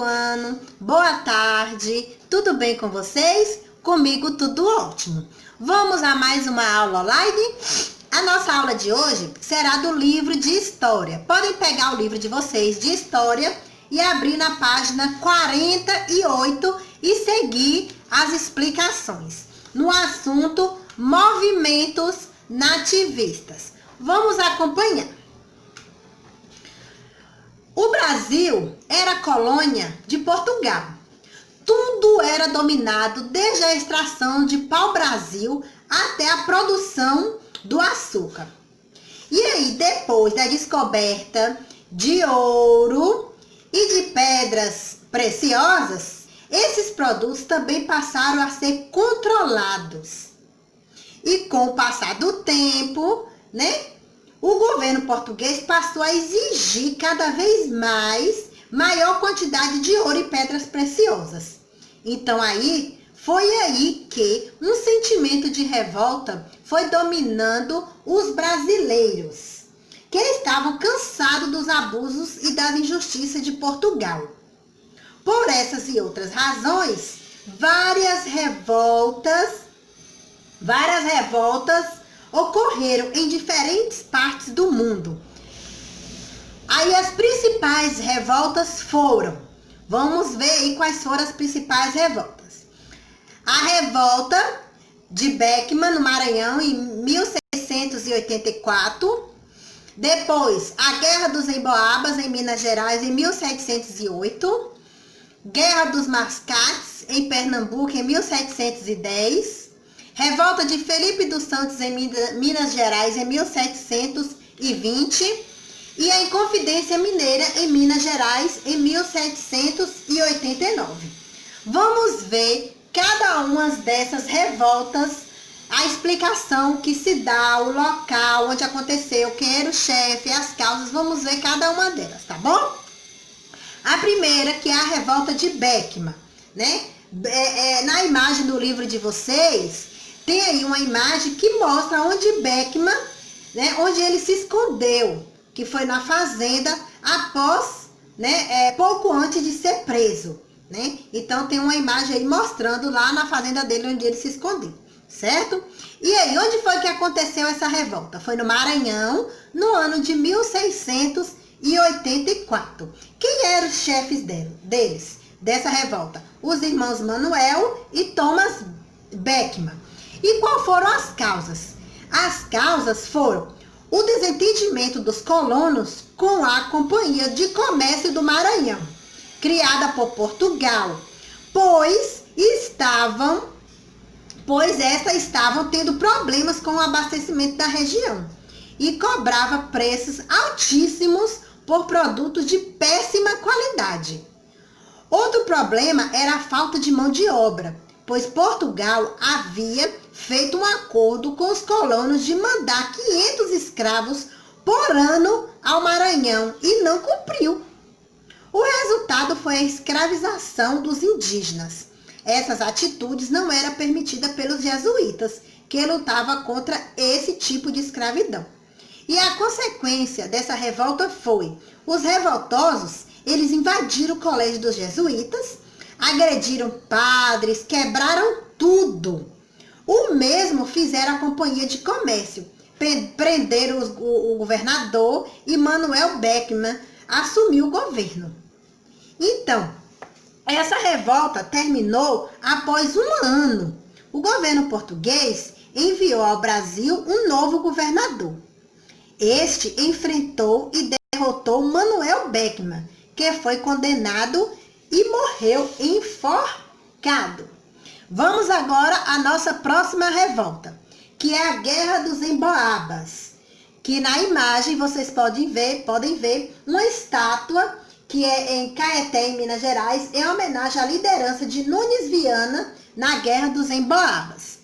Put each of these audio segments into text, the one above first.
ano, boa tarde, tudo bem com vocês? Comigo tudo ótimo. Vamos a mais uma aula online? A nossa aula de hoje será do livro de História. Podem pegar o livro de vocês de História e abrir na página 48 e seguir as explicações no assunto Movimentos Nativistas. Vamos acompanhar. O Brasil era colônia de Portugal. Tudo era dominado desde a extração de pau-brasil até a produção do açúcar. E aí, depois da descoberta de ouro e de pedras preciosas, esses produtos também passaram a ser controlados. E com o passar do tempo, o governo português passou a exigir cada vez maior quantidade de ouro e pedras preciosas. Então foi aí que um sentimento de revolta foi dominando os brasileiros, que estavam cansados dos abusos e das injustiças de Portugal. Por essas e outras razões, várias revoltas ocorreram em diferentes partes do mundo. Aí as principais revoltas foram, vamos ver aí quais foram as principais revoltas. A revolta de Beckman, no Maranhão, em 1684. Depois, a Guerra dos Emboabas, em Minas Gerais, em 1708. Guerra dos Mascates, em Pernambuco, em 1710. Revolta de Felipe dos Santos, em Minas Gerais, em 1720. E a Inconfidência Mineira, em Minas Gerais, em 1789. Vamos ver cada uma dessas revoltas, a explicação que se dá, o local onde aconteceu, quem era o chefe, as causas. Vamos ver cada uma delas, tá bom? A primeira, que é a revolta de Beckman, na imagem do livro de vocês, tem aí uma imagem que mostra onde Beckman, onde ele se escondeu, que foi na fazenda após, pouco antes de ser preso, Então tem uma imagem aí mostrando lá na fazenda dele onde ele se escondeu, certo? E aí, onde foi que aconteceu essa revolta? Foi no Maranhão, no ano de 1684. Quem eram os chefes dessa revolta? Os irmãos Manuel e Thomas Beckman. E quais foram as causas? As causas foram o desentendimento dos colonos com a Companhia de Comércio do Maranhão, criada por Portugal, pois estas estavam tendo problemas com o abastecimento da região e cobrava preços altíssimos por produtos de péssima qualidade. Outro problema era a falta de mão de obra, pois Portugal havia feito um acordo com os colonos de mandar 500 escravos por ano ao Maranhão e não cumpriu. O resultado foi a escravização dos indígenas. Essas atitudes não eram permitidas pelos jesuítas, que lutavam contra esse tipo de escravidão. E a consequência dessa revolta foi: os revoltosos, eles invadiram o colégio dos jesuítas, agrediram padres, quebraram tudo. O mesmo fizeram a Companhia de Comércio, prenderam o governador e Manuel Beckman assumiu o governo. Então, essa revolta terminou após um ano. O governo português enviou ao Brasil um novo governador. Este enfrentou e derrotou Manuel Beckman, que foi condenado e morreu enforcado. Vamos agora à nossa próxima revolta, que é a Guerra dos Emboabas, que na imagem vocês podem ver uma estátua que é em Caeté, em Minas Gerais, em homenagem à liderança de Nunes Viana na Guerra dos Emboabas.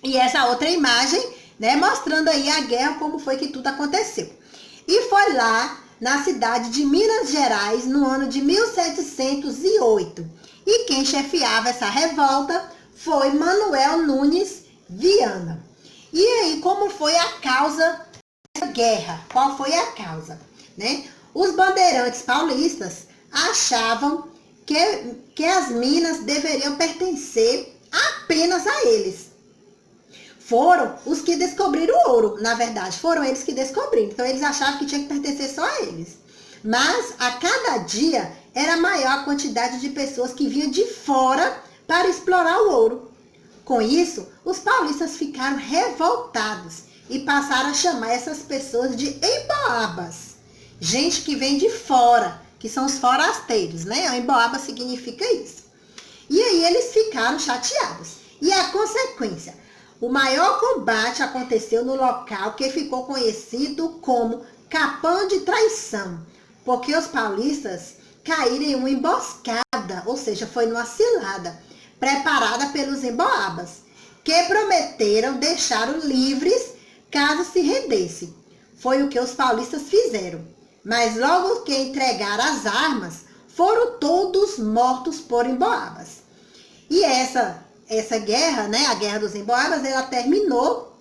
E essa outra imagem, mostrando aí a guerra, como foi que tudo aconteceu. E foi lá na cidade de Minas Gerais, no ano de 1708. E quem chefiava essa revolta foi Manuel Nunes Viana. E aí, como foi a causa dessa guerra? Qual foi a causa? Os bandeirantes paulistas achavam que as minas deveriam pertencer apenas a eles. Foram os que descobriram o ouro, na verdade, foram eles que descobriram. Então eles achavam que tinha que pertencer só a eles. Mas a cada dia era maior a quantidade de pessoas que vinham de fora para explorar o ouro. Com isso, os paulistas ficaram revoltados e passaram a chamar essas pessoas de emboabas. Gente que vem de fora, que são os forasteiros, né? Emboaba significa isso. E aí eles ficaram chateados. E a consequência, o maior combate aconteceu no local que ficou conhecido como Capão de Traição, porque os paulistas caíram em uma emboscada, ou seja, foi numa cilada, preparada pelos emboabas, que prometeram deixá-los livres caso se rendesse. Foi o que os paulistas fizeram. Mas logo que entregaram as armas, foram todos mortos por emboabas. E essa guerra, né, a Guerra dos Emboabas, ela terminou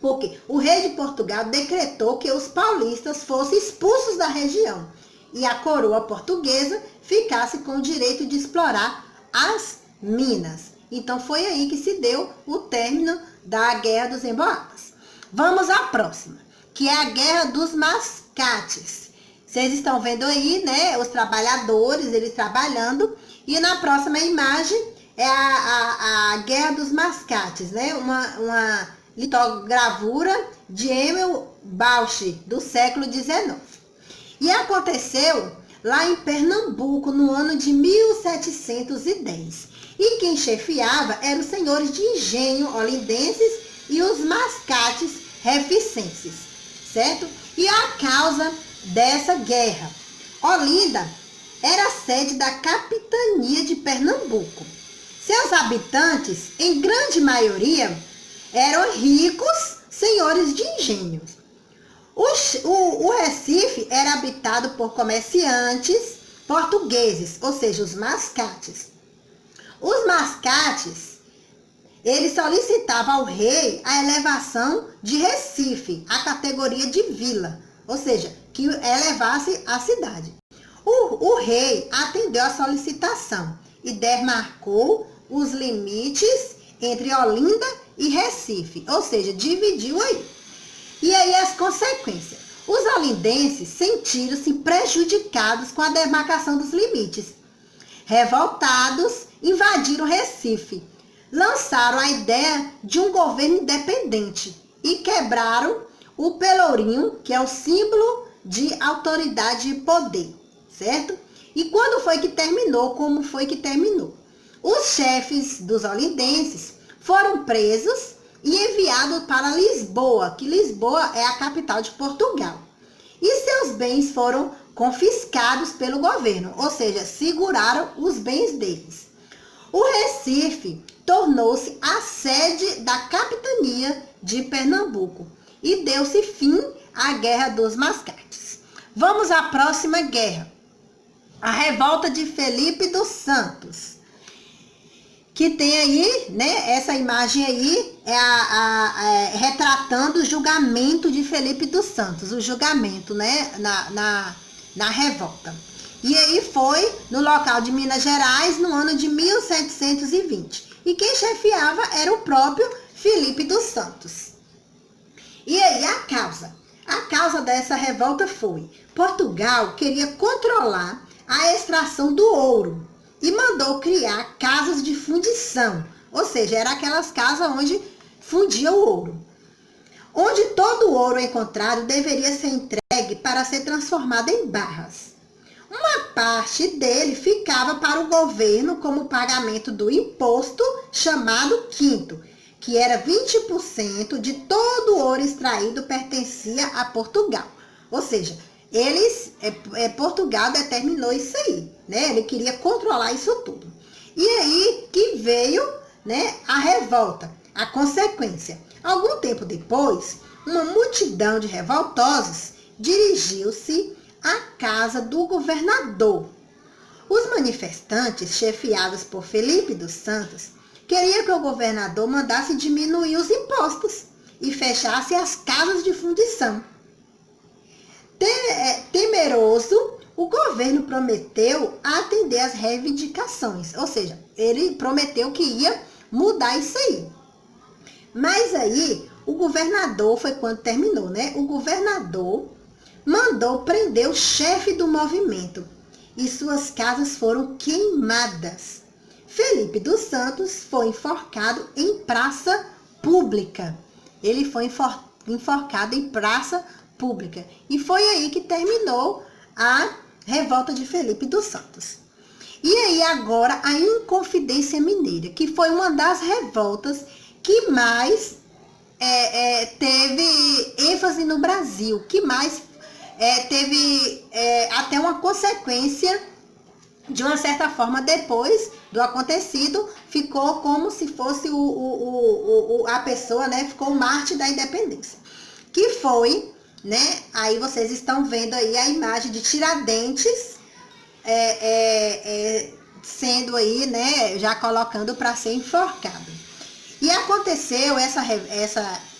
porque o rei de Portugal decretou que os paulistas fossem expulsos da região e a coroa portuguesa ficasse com o direito de explorar as minas. Então foi aí que se deu o término da Guerra dos Emboabas. Vamos à próxima, que é a Guerra dos Mascates. Vocês estão vendo aí, né, os trabalhadores, eles trabalhando, e na próxima imagem é a Guerra dos Mascates, né, uma litogravura de Emil Bausch, do século XIX. E aconteceu lá em Pernambuco, no ano de 1710. E quem chefiava eram os senhores de engenho olindenses e os mascates reficenses, certo? E a causa dessa guerra: Olinda era a sede da capitania de Pernambuco. Seus habitantes, em grande maioria, eram ricos senhores de engenhos. O Recife era habitado por comerciantes portugueses, ou seja, os mascates. Os mascates, eles solicitavam ao rei a elevação de Recife, a categoria de vila, ou seja, que elevasse a cidade. O rei atendeu a solicitação e demarcou os limites entre Olinda e Recife, ou seja, dividiu aí. E aí as consequências. Os olindenses sentiram-se prejudicados com a demarcação dos limites. Revoltados, invadiram Recife, lançaram a ideia de um governo independente e quebraram o pelourinho, que é o símbolo de autoridade e poder, certo? E quando foi que terminou? Como foi que terminou? Os chefes dos olindenses foram presos e enviados para Lisboa, que Lisboa é a capital de Portugal. E seus bens foram confiscados pelo governo, ou seja, seguraram os bens deles. O Recife tornou-se a sede da capitania de Pernambuco e deu-se fim à Guerra dos Mascates. Vamos à próxima guerra, a Revolta de Felipe dos Santos, que tem aí, né, essa imagem aí é retratando o julgamento de Felipe dos Santos, o julgamento, né, na revolta. E aí foi no local de Minas Gerais, no ano de 1720. E quem chefiava era o próprio Felipe dos Santos. E aí a causa dessa revolta foi: Portugal queria controlar a extração do ouro e mandou criar casas de fundição, ou seja, eram aquelas casas onde fundia o ouro, onde todo o ouro encontrado deveria ser entregue para ser transformado em barras. Uma parte dele ficava para o governo como pagamento do imposto chamado quinto, que era 20% de todo o ouro extraído pertencia a Portugal. Ou seja, Portugal determinou isso aí, né? Ele queria controlar isso tudo. E aí que veio, né, a revolta, a consequência. Algum tempo depois, uma multidão de revoltosos dirigiu-se à casa do governador. Os manifestantes, chefiados por Felipe dos Santos, queriam que o governador mandasse diminuir os impostos e fechasse as casas de fundição. Temeroso, O governo prometeu atender às reivindicações, ou seja, ele prometeu que ia mudar isso aí. Mas aí, o governador, foi quando terminou, né? O governador mandou prender o chefe do movimento e suas casas foram queimadas. Felipe dos Santos foi enforcado em praça pública. Ele foi enforcado em praça pública. E foi aí que terminou a revolta de Felipe dos Santos. E aí agora a Inconfidência Mineira, que foi uma das revoltas que mais teve ênfase no Brasil, que mais teve até uma consequência, de uma certa forma, depois do acontecido, ficou como se fosse a pessoa, né, ficou o mártir da independência. Que foi, né, aí vocês estão vendo aí a imagem de Tiradentes, sendo aí, né, já colocando para ser enforcado. E aconteceu essa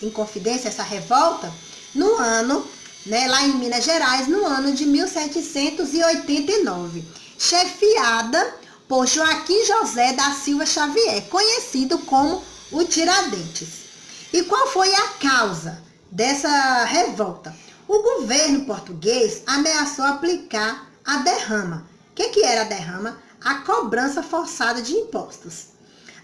Inconfidência, essa revolta, no ano, né, lá em Minas Gerais, no ano de 1789, chefiada por Joaquim José da Silva Xavier, conhecido como o Tiradentes. E qual foi a causa dessa revolta? O governo português ameaçou aplicar a derrama. O que era a derrama? A cobrança forçada de impostos.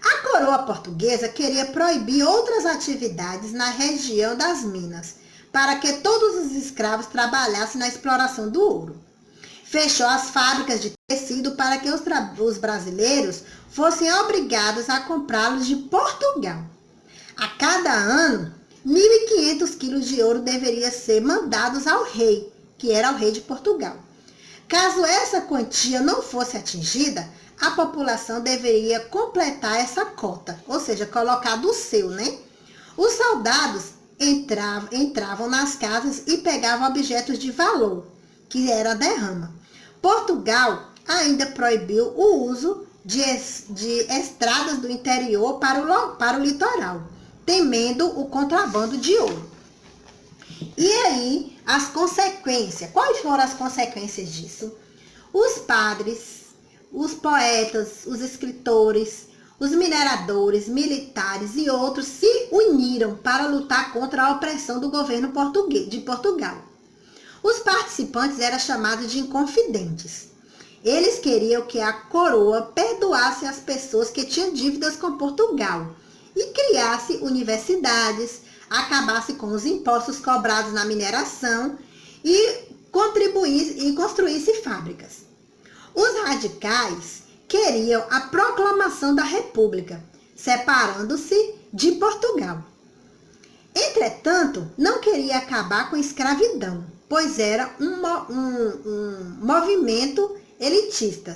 A coroa portuguesa queria proibir outras atividades na região das Minas, para que todos os escravos trabalhassem na exploração do ouro. Fechou as fábricas de tecido para que os brasileiros fossem obrigados a comprá-los de Portugal. A cada ano, 1.500 quilos de ouro deveriam ser mandados ao rei, que era o rei de Portugal. Caso essa quantia não fosse atingida, a população deveria completar essa cota, ou seja, colocar do seu, né? Os soldados entravam nas casas e pegavam objetos de valor, que era a derrama. Portugal ainda proibiu o uso de estradas do interior para o litoral, temendo o contrabando de ouro. E aí, as consequências. Quais foram as consequências disso? Os padres, os poetas, os escritores, os mineradores, militares e outros se uniram para lutar contra a opressão do governo de Portugal. Os participantes eram chamados de inconfidentes. Eles queriam que a coroa perdoasse as pessoas que tinham dívidas com Portugal e criasse universidades, acabasse com os impostos cobrados na mineração e construísse fábricas. Os radicais queriam a proclamação da República, separando-se de Portugal. Entretanto, não queria acabar com a escravidão, pois era um movimento elitista.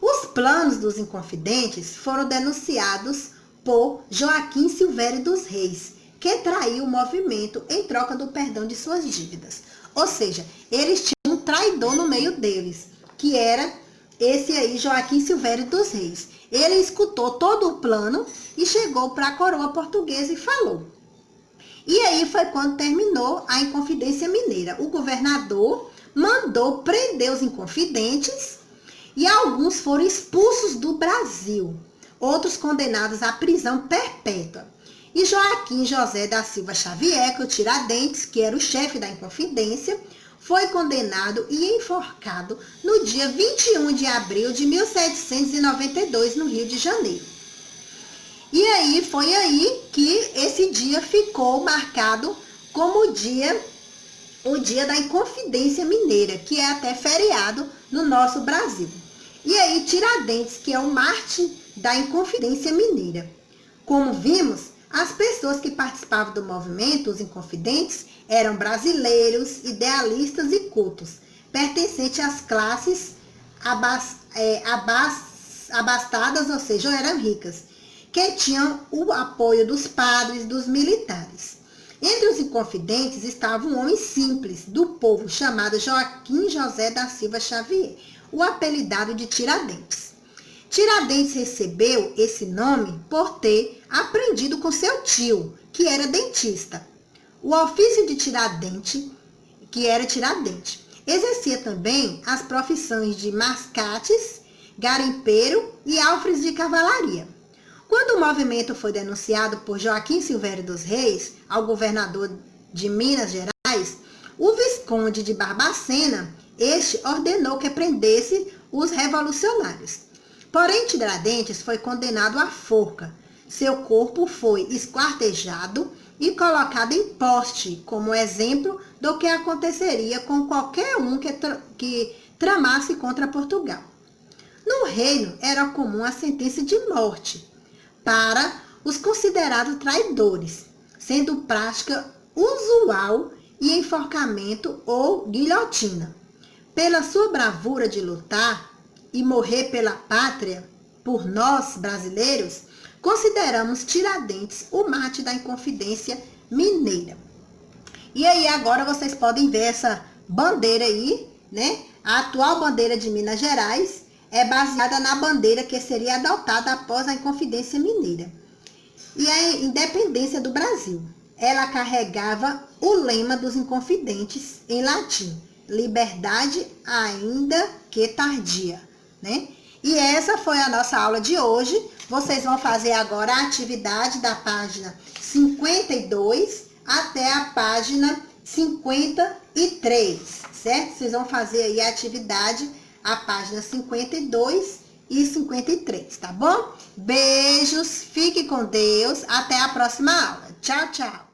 Os planos dos inconfidentes foram denunciados por Joaquim Silvério dos Reis, que traiu o movimento em troca do perdão de suas dívidas. Ou seja, eles tinham um traidor no meio deles, que era esse aí, Joaquim Silvério dos Reis. Ele escutou todo o plano e chegou para a coroa portuguesa e falou. E aí foi quando terminou a Inconfidência Mineira. O governador mandou prender os inconfidentes e alguns foram expulsos do Brasil, outros condenados à prisão perpétua. E Joaquim José da Silva Xavier, que o Tiradentes, que era o chefe da Inconfidência, foi condenado e enforcado no dia 21 de abril de 1792, no Rio de Janeiro. E aí foi aí que esse dia ficou marcado como o dia da Inconfidência Mineira, que é até feriado no nosso Brasil. E aí Tiradentes, que é o mártir da Inconfidência Mineira. Como vimos, as pessoas que participavam do movimento, os inconfidentes, eram brasileiros, idealistas e cultos, pertencentes às classes abastadas, ou seja, eram ricas, que tinham o apoio dos padres, dos militares. Entre os inconfidentes estava um homem simples do povo chamado Joaquim José da Silva Xavier, o apelidado de Tiradentes. Tiradentes recebeu esse nome por ter aprendido com seu tio, que era dentista. O ofício de Tiradentes, que era Tiradentes, Exercia também as profissões de mascates, garimpeiro e alfres de cavalaria. Quando o movimento foi denunciado por Joaquim Silvério dos Reis ao governador de Minas Gerais, o Visconde de Barbacena, este ordenou que prendesse os revolucionários. Porém, Tiradentes foi condenado à forca. Seu corpo foi esquartejado e colocado em poste, como exemplo do que aconteceria com qualquer um que tramasse contra Portugal. No reino era comum a sentença de morte para os considerados traidores, sendo prática usual e enforcamento ou guilhotina. Pela sua bravura de lutar e morrer pela pátria, por nós brasileiros, consideramos Tiradentes o mártir da Inconfidência Mineira. E aí agora vocês podem ver essa bandeira aí, né? A atual bandeira de Minas Gerais é baseada na bandeira que seria adotada após a Inconfidência Mineira e a independência do Brasil. Ela carregava o lema dos Inconfidentes em latim: liberdade ainda que tardia, né? E essa foi a nossa aula de hoje. Vocês vão fazer agora a atividade da página 52 até a página 53, certo? Vocês vão fazer aí a atividade, a página 52 e 53, tá bom? Beijos, fique com Deus, até a próxima aula. Tchau, tchau.